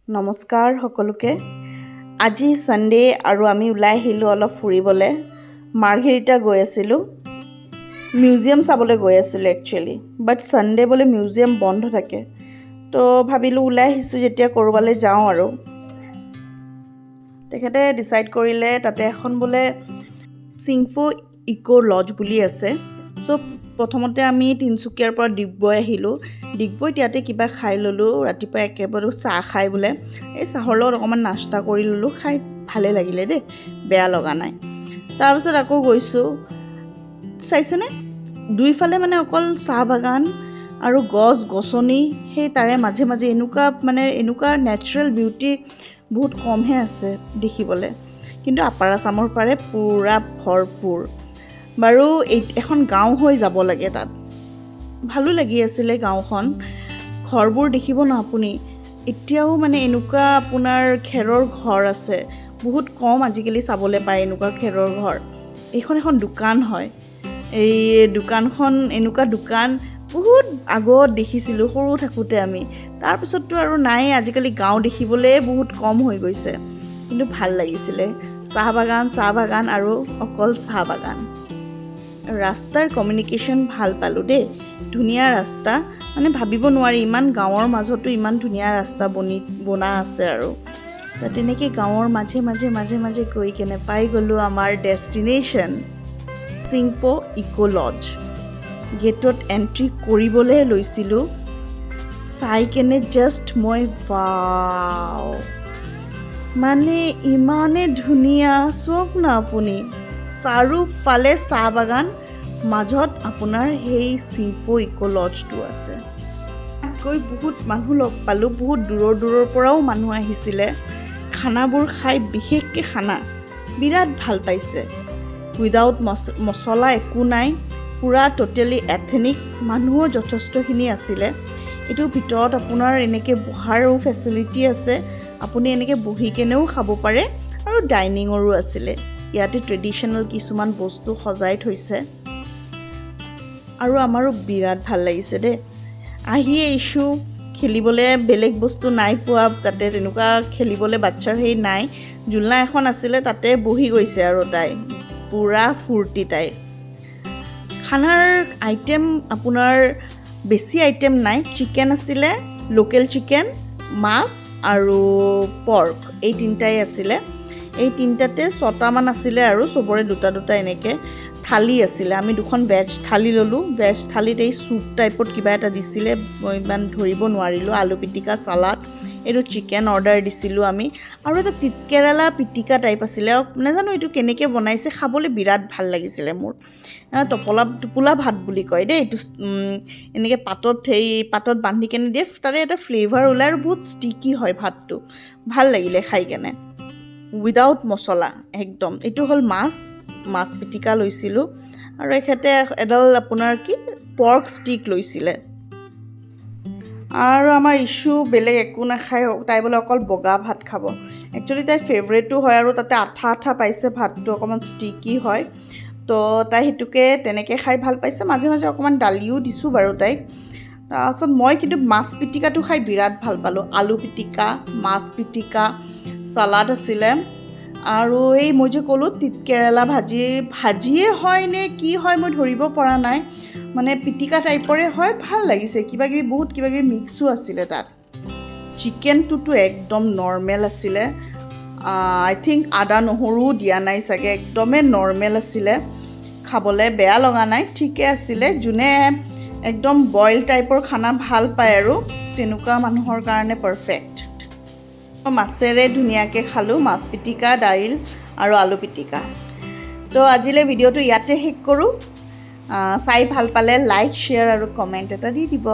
নমস্কাৰ সকলোকে। আজি সানডে আৰু আমি ওলাই আহিলোঁ অলপ ফুৰিবলৈ। মাৰ্ঘেৰিটা গৈ আছিলোঁ, মিউজিয়াম চাবলৈ গৈ আছিলোঁ একচুৱেলি, বাট সানডে বোলে মিউজিয়াম বন্ধ থাকে, তো ভাবিলোঁ ওলাই আহিছোঁ যেতিয়া ক'ৰবালৈ যাওঁ আৰু। তেখেতে ডিচাইড কৰিলে তাতে এখন বোলে চিংফো ইকো লজ বুলি আছে। চ' প্ৰথমতে আমি তিনিচুকীয়াৰ পৰা ডিগবৈ আহিলোঁ। ডিগবৈত ইয়াতে কিবা খাই ল'লোঁ, ৰাতিপুৱা একেবাৰে চাহ খাই বোলে। এই চাহৰ লগত অকণমান নাস্তা কৰি ল'লোঁ, খাই ভালেই লাগিলে দেই, বেয়া লগা নাই। তাৰপিছত আকৌ গৈছোঁ, চাইছেনে দুইফালে মানে অকল চাহ বাগান আৰু গছ গছনি, সেই তাৰে মাজে মাজে এনেকুৱা নেচাৰেল বিউটি বহুত কমহে আছে দেখিবলৈ, কিন্তু আপাৰ আচামৰ পাৰে পূৰা ভৰপূৰ। বাৰু এখন গাঁও হৈ যাব লাগে তাত, ভালো লাগি আছিলে গাঁওখন। ঘৰবোৰ দেখিব ন আপুনি, এতিয়াও মানে এনেকুৱা আপোনাৰ খেৰৰ ঘৰ আছে, বহুত কম আজিকালি চাবলৈ পায় এনেকুৱা খেৰৰ ঘৰ। এইখন এখন দোকান হয়, এই দোকানখন এনেকুৱা দোকান বহুত আগত দেখিছিলোঁ সৰু থাকোঁতে আমি, তাৰপিছততো আৰু নাই, আজিকালি গাঁও দেখিবলৈ বহুত কম হৈ গৈছে, কিন্তু ভাল লাগিছিলে। চাহ বাগান আৰু অকল চাহ বাগান। ৰাস্তাৰ কমিউনিকেশ্যন ভাল পালোঁ দেই, ধুনীয়া ৰাস্তা, মানে ভাবিব নোৱাৰি ইমান গাঁৱৰ মাজতো ইমান ধুনীয়া ৰাস্তা বনা আছে আৰু। তেনেকৈ গাঁৱৰ মাজে মাজে গৈ কেনে পাই গ'লোঁ আমাৰ ডেষ্টিনেশ্যন চিংফো ইকো লজ। গেটত এণ্ট্ৰি কৰিবলৈ লৈছিলোঁ, চাই কেনে জাষ্ট মই ৱাও, মানে ইমানেই ধুনীয়া, চাওক না আপুনি, চাৰিওফালে চাহ বাগান, মাজত আপোনাৰ সেই চিংফো ইকো লজটো আছে। গৈ বহুত মানুহ লগ পালোঁ, বহুত দূৰৰ পৰাও মানুহ আহিছিলে। খানাবোৰ খাই, বিশেষকৈ খানা বিৰাট ভাল পাইছে, উইদাউট মছলা একো নাই, পূৰা ট'টেলি এথেনিক। মানুহো যথেষ্টখিনি আছিলে। এইটোৰ ভিতৰত আপোনাৰ এনেকৈ বহাৰো ফেচিলিটি আছে, আপুনি এনেকৈ বহি কেনেও খাব পাৰে, আৰু ডাইনিঙৰো আছিলে। ইয়াতে ট্ৰেডিশ্যনেল কিছুমান বস্তু সজাই থৈছে, আৰু আমাৰো বিৰাট ভাল লাগিছে দেই। আহি আহিছোঁ, খেলিবলৈ বেলেগ বস্তু নাই পোৱা তাতে, তেনেকুৱা খেলিবলৈ বাচ্ছাৰ সেই নাই। জোলনা এখন আছিলে, তাতে বহি গৈছে আৰু তাই, পূৰা ফূৰ্তি তাই। খানাৰ আইটেম আপোনাৰ বেছি আইটেম নাই, চিকেন আছিলে, লোকেল চিকেন, মাছ আৰু পৰ্ক, এই তিনিটাই আছিলে। এই তিনিটাতে 6টামান আছিলে আৰু চবৰে দুটা এনেকৈ। থালি আছিলে, আমি 2খন ভেজ থালি ল'লোঁ। ভেজ থালিত এই চুপ টাইপত কিবা এটা দিছিলে, মই ইমান ধৰিব নোৱাৰিলোঁ, আলু পিটিকা, চালাড, এইটো চিকেন অৰ্ডাৰ দিছিলোঁ আমি। আৰু এটা তিতকেৰেলা পিটিকা টাইপ আছিলে, নাজানো এইটো কেনেকৈ বনাইছে, খাবলৈ বিৰাট ভাল লাগিছিলে মোৰ। টোপোলা ভাত বুলি কয় দেই এইটো, এনেকৈ পাতত বান্ধি কেনে দিয়ে, তাৰে এটা ফ্লেভাৰ ওলায় আৰু বহুত ষ্টিকি হয় ভাতটো, ভাল লাগিলে খাই কেনে, উইদাউট মছলা একদম। এইটো হ'ল মাছ পিটিকা লৈছিলোঁ, আৰু এখেতে এডাল আপোনাৰ পৰ্ক ষ্টিক লৈছিলে। আৰু আমাৰ ইছ্যু বেলেগ একো নাখায়, তাই বোলে অকল বগা ভাত খাব। একচুৱেলি তাইৰ ফেভৰেটো হয়, আৰু তাতে আঠা পাইছে, ভাতটো অকণমান ষ্টিকি হয়, তো তাই সেইটোকে তেনেকৈ খাই ভাল পাইছে। মাজে মাজে অকণমান দালিও দিছোঁ বাৰু তাইক। তাৰপাছত মই কিন্তু মাছ পিটিকাটো খাই বিৰাট ভাল পালোঁ। আলু পিটিকা, মাছ পিটিকা, চালাড আছিলে, আৰু এই মই যে ক'লোঁ তিতকেৰেলা ভাজিয়ে হয় নে কি হয় মই ধৰিব পৰা নাই, মানে পিটিকা টাইপৰে হয়, ভাল লাগিছে। বহুত কিবা কিবি মিক্সো আছিলে তাত। চিকেনটোতো একদম নৰ্মেল আছিলে, আই থিংক আদা নহৰুও দিয়া নাই চাগে, একদমেই নৰ্মেল আছিলে, খাবলৈ বেয়া লগা নাই, ঠিকে আছিলে। যোনে একদম বইল টাইপৰ খানা ভাল পায় আৰু তেনেকুৱা মানুহৰ কাৰণে পাৰফেক্ট। মাছেৰে ধুনীয়াকৈ খালোঁ, মাছ পিটিকা, দাইল আৰু আলু পিটিকা। তো আজিলৈ ভিডিঅ'টো ইয়াতে শেষ কৰোঁ। চাই ভাল পালে লাইক, শ্বেয়াৰ আৰু কমেণ্ট এটা দি দিব।